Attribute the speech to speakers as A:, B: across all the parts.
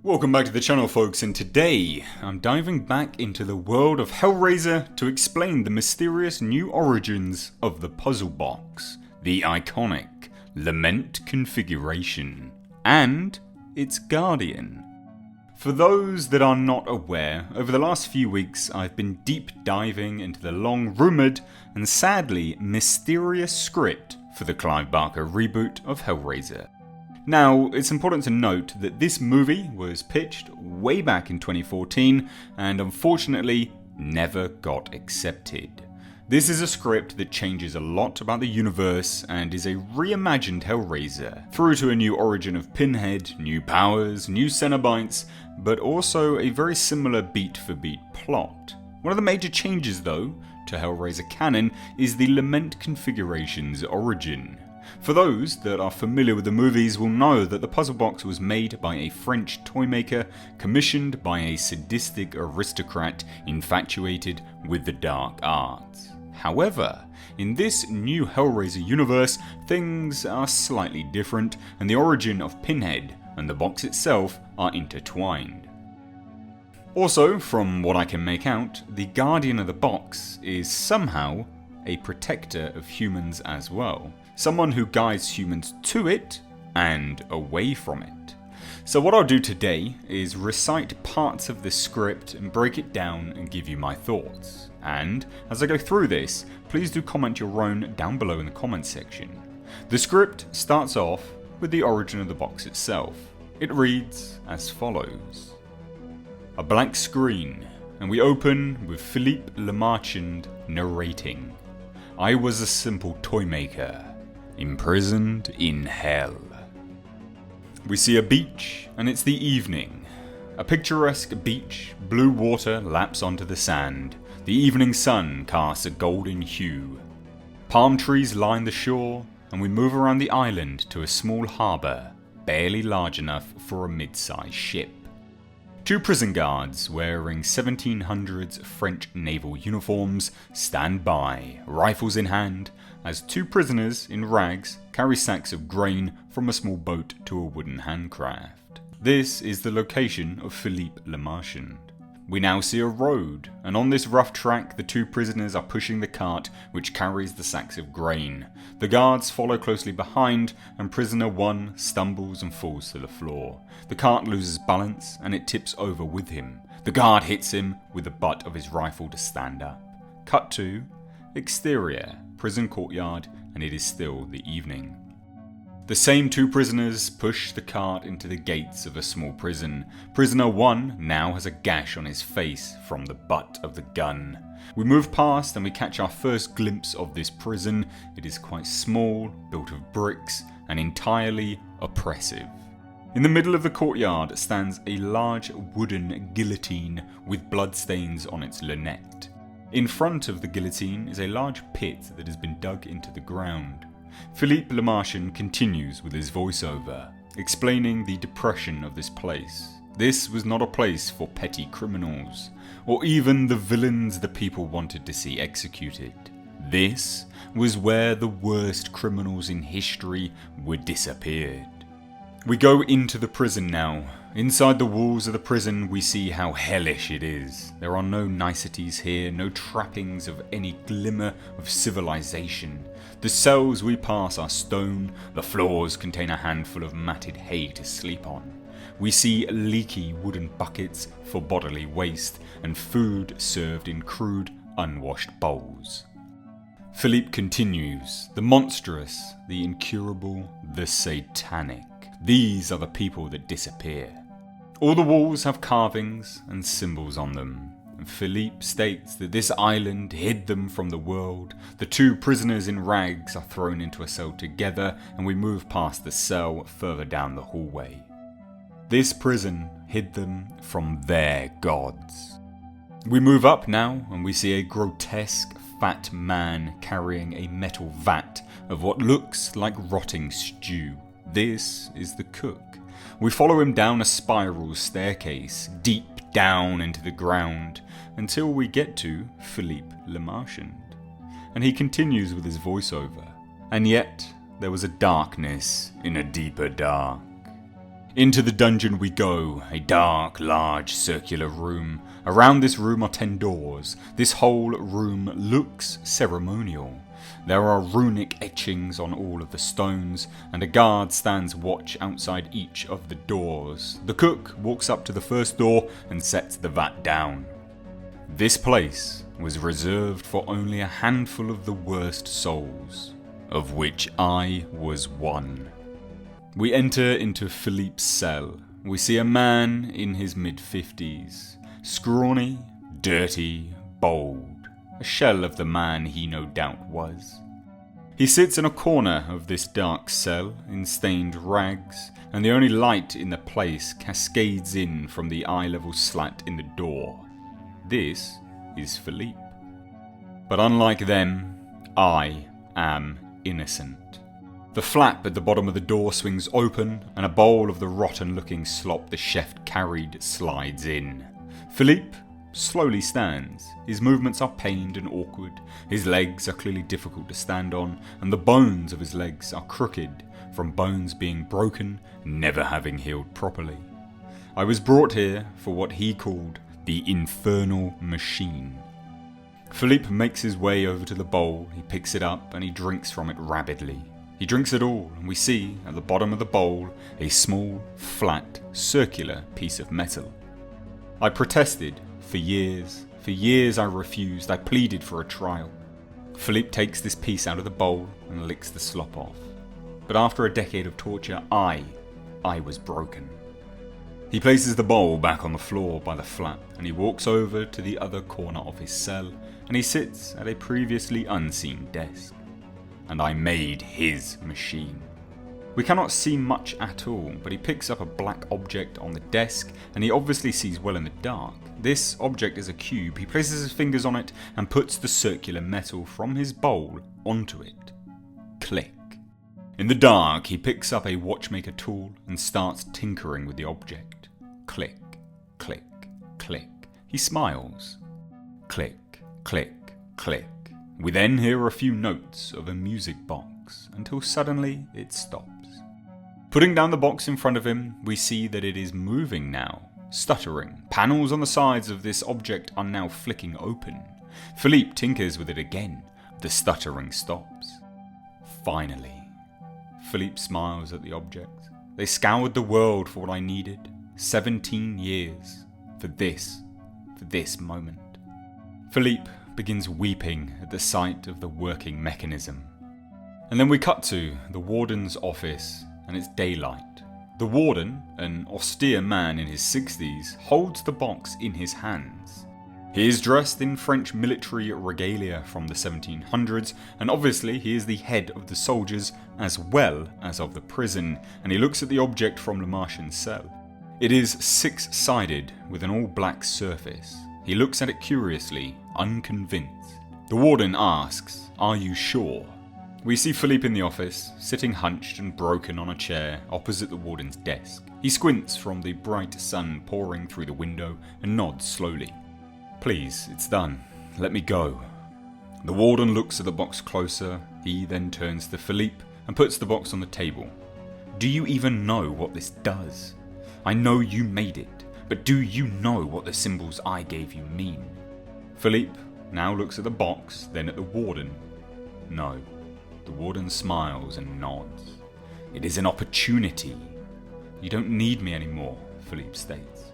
A: Welcome back to the channel, folks, and today I'm diving back into the world of Hellraiser to explain the mysterious new origins of the puzzle box, the iconic Lament configuration, and its guardian. For those that are not aware, over the last few weeks I've been deep diving into the long rumoured and sadly mysterious script for the Clive reboot of Hellraiser. Now, it's important to note that this movie was pitched way back in 2014 and unfortunately never got accepted. This is a script that changes a lot about the universe and is a reimagined Hellraiser, through to a new origin of Pinhead, new powers, new Cenobites, but also a very similar beat-for-beat plot. One of the major changes, though, to Hellraiser canon is the Lament configuration's origin. For those that are familiar with the movies will know that the puzzle box was made by a French toymaker commissioned by a sadistic aristocrat infatuated with the dark arts. However, in this new Hellraiser universe, things are slightly different and the origin of Pinhead and the box itself are intertwined. Also, from what I can make out, the guardian of the box is somehow a protector of humans as well. Someone who guides humans to it and away from it. So what I'll do today is recite parts of this script and break it down and give you my thoughts. And as I go through this, please do comment your own down below in the comments section. The script starts off with the origin of the box itself. It reads as follows. A blank screen, and we open with Philippe Lemarchand narrating. I was a simple toymaker, imprisoned in hell. We see a beach, and it's the evening. A picturesque beach, blue water laps onto the sand. The evening sun casts a golden hue. Palm trees line the shore, and we move around the island to a small harbour, barely large enough for a mid-sized ship. Two prison guards wearing 1700s French naval uniforms stand by, rifles in hand, as two prisoners in rags carry sacks of grain from a small boat to a wooden handcraft. This is the location of Philippe Lemarchand. We now see a road, and on this rough track the two prisoners are pushing the cart which carries the sacks of grain. The guards follow closely behind, and prisoner 1 stumbles and falls to the floor. The cart loses balance and it tips over with him. The guard hits him with the butt of his rifle to stand up. Cut to exterior, prison courtyard, and it is still the evening. The same two prisoners push the cart into the gates of a small prison. Prisoner 1 now has a gash on his face from the butt of the gun. We move past and we catch our first glimpse of this prison. It is quite small, built of bricks, and entirely oppressive. In the middle of the courtyard stands a large wooden guillotine with bloodstains on its lunette. In front of the guillotine is a large pit that has been dug into the ground. Philippe Lemarchand continues with his voiceover, explaining the depression of this place. This was not a place for petty criminals, or even the villains the people wanted to see executed. This was where the worst criminals in history were disappeared. We go into the prison now. Inside the walls of the prison we see how hellish it is. There are no niceties here, no trappings of any glimmer of civilization. The cells we pass are stone, the floors contain a handful of matted hay to sleep on. We see leaky wooden buckets for bodily waste and food served in crude, unwashed bowls. Philippe continues, the monstrous, the incurable, the satanic. These are the people that disappear. All the walls have carvings and symbols on them. And Philippe states that this island hid them from the world. The two prisoners in rags are thrown into a cell together, and we move past the cell further down the hallway. This prison hid them from their gods. We move up now, and we see a grotesque fat man carrying a metal vat of what looks like rotting stew. This is the cook. We follow him down a spiral staircase, deep down into the ground, until we get to Philippe Lemarchand. And he continues with his voiceover. And yet, there was a darkness in a deeper dark. Into the dungeon we go, a dark, large, circular room. Around this room are 10 doors. This whole room looks ceremonial. There are runic etchings on all of the stones, and a guard stands watch outside each of the doors. The cook walks up to the first door and sets the vat down. This place was reserved for only a handful of the worst souls, of which I was one. We enter into Philippe's cell. We see a man in his mid-50s, scrawny, dirty, bold, a shell of the man he no doubt was. He sits in a corner of this dark cell in stained rags, and the only light in the place cascades in from the eye-level slat in the door. This is Philippe. But unlike them, I am innocent. The flap at the bottom of the door swings open, and a bowl of the rotten-looking slop the chef carried slides in. Philippe slowly stands. His movements are pained and awkward. His legs are clearly difficult to stand on, and the bones of his legs are crooked, from bones being broken, never having healed properly. I was brought here for what he called the infernal machine. Philippe makes his way over to the bowl, he picks it up and he drinks from it rabidly. He drinks it all, and we see, at the bottom of the bowl, a small, flat, circular piece of metal. I protested for years. For years I refused. I pleaded for a trial. Philippe takes this piece out of the bowl and licks the slop off. But after a decade of torture, I was broken. He places the bowl back on the floor by the flap, and he walks over to the other corner of his cell, and he sits at a previously unseen desk. And I made his machine. We cannot see much at all, but he picks up a black object on the desk, and he obviously sees well in the dark. This object is a cube. He places his fingers on it and puts the circular metal from his bowl onto it. Click. In the dark, he picks up a watchmaker tool and starts tinkering with the object. Click, click, click. He smiles. Click, click, click. We then hear a few notes of a music box, until suddenly it stops. Putting down the box in front of him, we see that it is moving now, stuttering. Panels on the sides of this object are now flicking open. Philippe tinkers with it again. The stuttering stops. Finally, Philippe smiles at the object. They scoured the world for what I needed. 17 years. For this moment. Philippe begins weeping at the sight of the working mechanism. And then we cut to the warden's office, and it's daylight. The warden, an austere man in his 60s, holds the box in his hands. He is dressed in French military regalia from the 1700s, and obviously he is the head of the soldiers as well as of the prison, and he looks at the object from Le Marchand's cell. It is 6-sided with an all-black surface. He looks at it curiously, unconvinced. The warden asks, "Are you sure?" We see Philippe in the office, sitting hunched and broken on a chair opposite the warden's desk. He squints from the bright sun pouring through the window and nods slowly. "Please, it's done. Let me go." The warden looks at the box closer. He then turns to Philippe and puts the box on the table. "Do you even know what this does? I know you made it, but do you know what the symbols I gave you mean?" Philippe now looks at the box, then at the warden. No. The warden smiles and nods. "It is an opportunity. You don't need me anymore," Philippe states.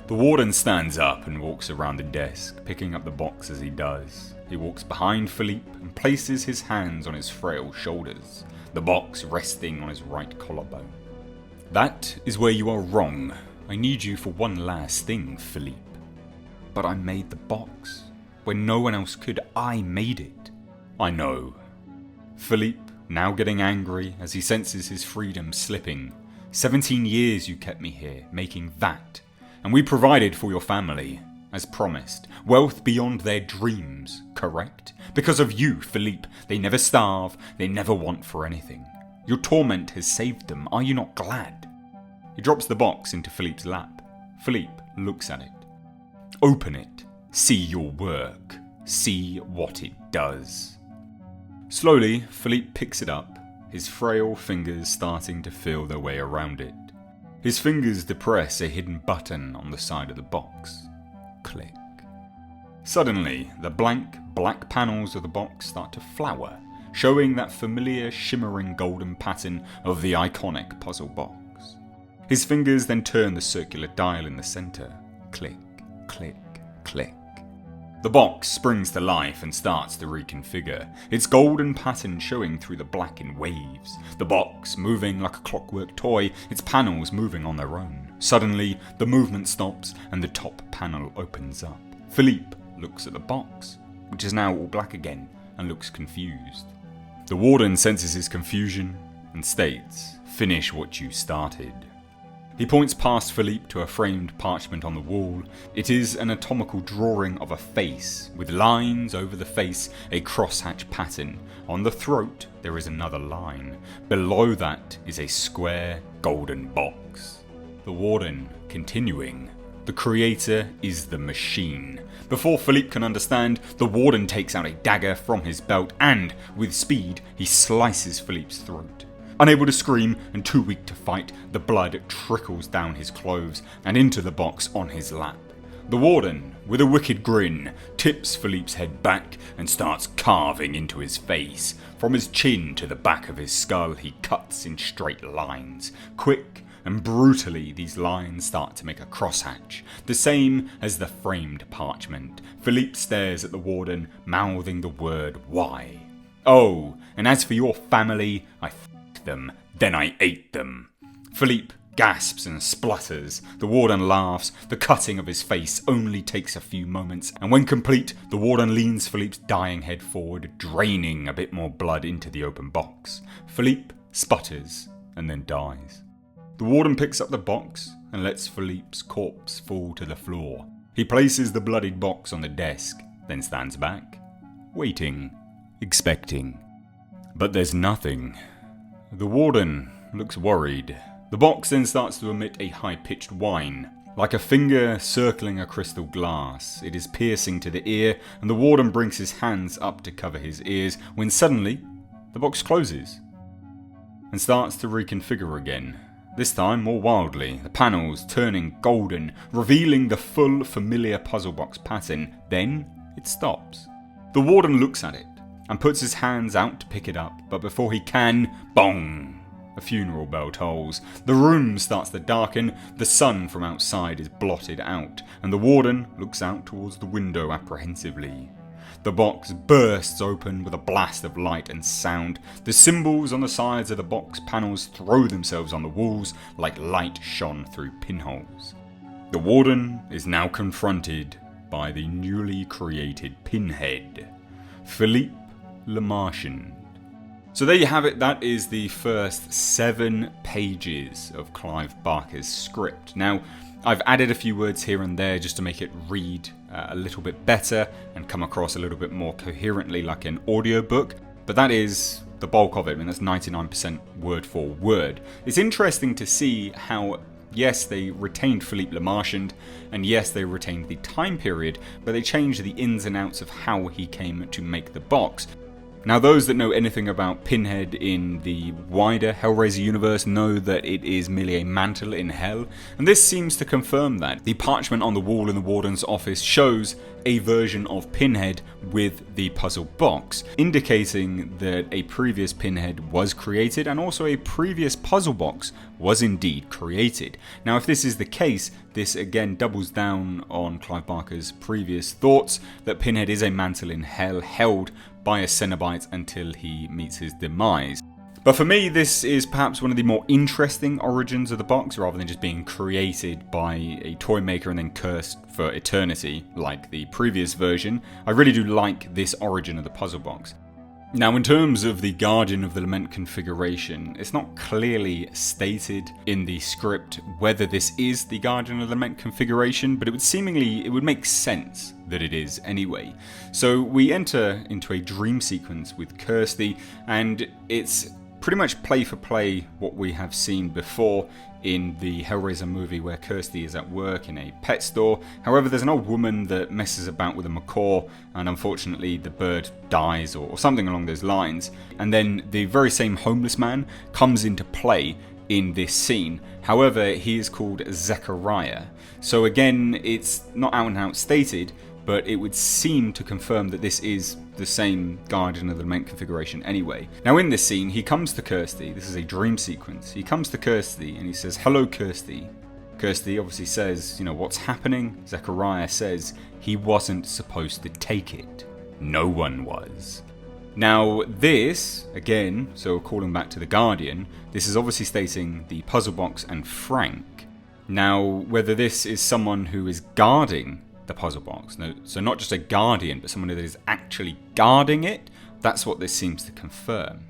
A: The warden stands up and walks around the desk, picking up the box as he does. He walks behind Philippe and places his hands on his frail shoulders, the box resting on his right collarbone. "That is where you are wrong. I need you for one last thing, Philippe." "But I made the box. When no one else could, I made it." "I know." Philippe, now getting angry as he senses his freedom slipping. 17 years you kept me here, making that. And we provided for your family, as promised. Wealth beyond their dreams, correct? Because of you, Philippe, they never starve, they never want for anything. Your torment has saved them, are you not glad? He drops the box into Philippe's lap. Philippe looks at it. "Open it. See your work. See what it does." Slowly, Philippe picks it up, his frail fingers starting to feel their way around it. His fingers depress a hidden button on the side of the box. Click. Suddenly, the blank, black panels of the box start to flower, showing that familiar shimmering golden pattern of the iconic puzzle box. His fingers then turn the circular dial in the centre. Click, click, click. The box springs to life and starts to reconfigure, its golden pattern showing through the black in waves. The box moving like a clockwork toy, its panels moving on their own. Suddenly, the movement stops and the top panel opens up. Philippe looks at the box, which is now all black again, and looks confused. The warden senses his confusion and states, "Finish what you started." He points past Philippe to a framed parchment on the wall. It is an anatomical drawing of a face, with lines over the face, a crosshatch pattern. On the throat, there is another line. Below that is a square, golden box. The warden, continuing, "The creator is the machine." Before Philippe can understand, the warden takes out a dagger from his belt and, with speed, he slices Philippe's throat. Unable to scream and too weak to fight, the blood trickles down his clothes and into the box on his lap. The warden, with a wicked grin, tips Philippe's head back and starts carving into his face. From his chin to the back of his skull, he cuts in straight lines. Quick and brutally, these lines start to make a crosshatch, the same as the framed parchment. Philippe stares at the warden, mouthing the word "why." "Oh, and as for your family, I them, then I ate them." Philippe gasps and splutters. The warden laughs. The cutting of his face only takes a few moments, and when complete, the warden leans Philippe's dying head forward, draining a bit more blood into the open box. Philippe sputters and then dies. The warden picks up the box and lets Philippe's corpse fall to the floor. He places the bloodied box on the desk, then stands back, waiting, expecting. But there's nothing. The warden looks worried. The box then starts to emit a high-pitched whine, like a finger circling a crystal glass. It is piercing to the ear, and the warden brings his hands up to cover his ears, when suddenly, the box closes, and starts to reconfigure again. This time more wildly, the panels turning golden, revealing the full familiar puzzle box pattern. Then, it stops. The warden looks at it, and puts his hands out to pick it up, but before he can, bong! A funeral bell tolls. The room starts to darken, the sun from outside is blotted out, and the warden looks out towards the window apprehensively. The box bursts open with a blast of light and sound. The symbols on the sides of the box panels throw themselves on the walls like light shone through pinholes. The warden is now confronted by the newly created Pinhead, Philippe Le Marchand. So there you have it. That is the first 7 pages of Clive Barker's script. Now, I've added a few words here and there just to make it read a little bit better and come across a little bit more coherently like an audiobook, but that is the bulk of it. I mean, that's 99% word for word. It's interesting to see how, yes, they retained Philippe Le Marchand, and yes, they retained the time period, but they changed the ins and outs of how he came to make the box. Now, those that know anything about Pinhead in the wider Hellraiser universe know that it is merely a mantle in hell, and this seems to confirm that. The parchment on the wall in the warden's office shows a version of Pinhead with the puzzle box, indicating that a previous Pinhead was created and also a previous puzzle box was indeed created. Now, if this is the case, this again doubles down on Clive Barker's previous thoughts that Pinhead is a mantle in hell held by a Cenobite until he meets his demise. But for me, this is perhaps one of the more interesting origins of the box, rather than just being created by a toy maker and then cursed for eternity, like the previous version. I really do like this origin of the puzzle box. Now, in terms of the Guardian of the Lament configuration, it's not clearly stated in the script whether this is the Guardian of the Lament configuration, but it would make sense that it is anyway. So we enter into a dream sequence with Kirsty, and it's pretty much play for play what we have seen before in the Hellraiser movie, where Kirsty is at work in a pet store. However, there's an old woman that messes about with a macaw, and unfortunately the bird dies or something along those lines. And then the very same homeless man comes into play in this scene. However, he is called Zechariah. So again, it's not out and out stated, but it would seem to confirm that this is the same Guardian of the Lament configuration anyway. Now in this scene, he comes to Kirsty. This is a dream sequence. He comes to Kirsty and he says, "Hello, Kirsty." Kirsty obviously says, what's happening? Zechariah says he wasn't supposed to take it. No one was. Now this, again, so calling back to the Guardian, this is obviously stating the puzzle box and Frank. Now, whether this is someone who is guarding the puzzle box, so not just a Guardian, but someone that is actually guarding it, that's what this seems to confirm.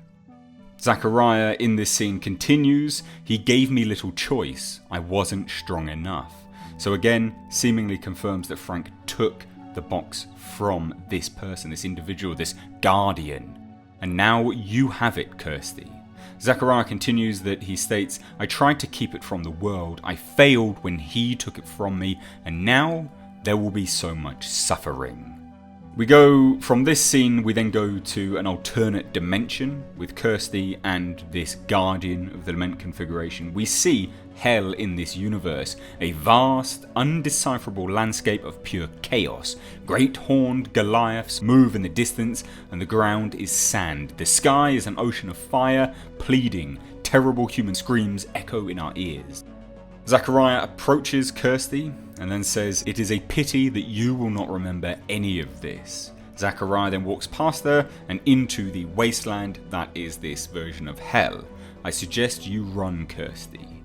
A: Zechariah in this scene continues, "He gave me little choice, I wasn't strong enough." So again, seemingly confirms that Frank took the box from this person, this individual, this Guardian. And now you have it, Kirsty. Zechariah continues that he states, "I tried to keep it from the world, I failed when he took it from me, and now there will be so much suffering." We go from this scene, we then go to an alternate dimension with Kirsty and this Guardian of the Lament configuration. We see hell in this universe, a vast, undecipherable landscape of pure chaos. Great horned Goliaths move in the distance and the ground is sand. The sky is an ocean of fire, pleading. Terrible human screams echo in our ears. Zechariah approaches Kirsty and then says, "It is a pity that you will not remember any of this." Zechariah then walks past her and into the wasteland that is this version of hell. "I suggest you run, Kirsty."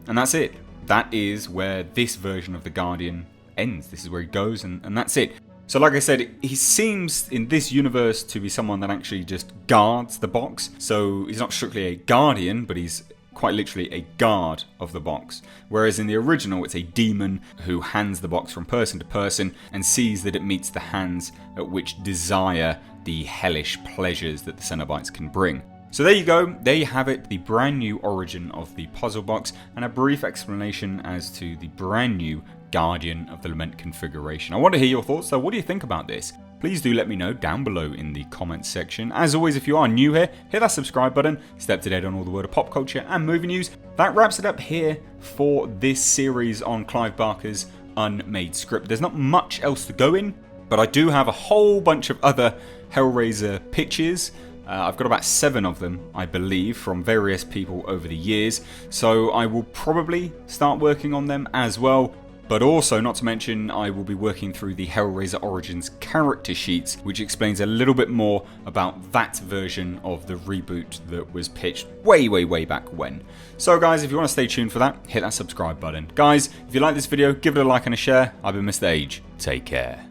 A: And that's it. That is where this version of the Guardian ends. This is where he goes and that's it. So like I said, he seems in this universe to be someone that actually just guards the box. So he's not strictly a Guardian, but he's quite literally a guard of the box. Whereas in the original, it's a demon who hands the box from person to person and sees that it meets the hands at which desire the hellish pleasures that the Cenobites can bring. So there you go, there you have it, the brand new origin of the puzzle box and a brief explanation as to the brand new Guardian of the Lament configuration. I want to hear your thoughts though, what do you think about this? Please do let me know down below in the comments section. As always, if you are new here, hit that subscribe button, stay up to date on all the world of pop culture and movie news. That wraps it up here for this series on Clive Barker's Unmade Script. There's not much else to go in, but I do have a whole bunch of other Hellraiser pitches. I've got about 7 of them, I believe, from various people over the years, so I will probably start working on them as well. But also, not to mention, I will be working through the Hellraiser Origins character sheets, which explains a little bit more about that version of the reboot that was pitched way back when. So guys, if you want to stay tuned for that, hit that subscribe button. Guys, if you like this video, give it a like and a share. I've been Mr. Age. Take care.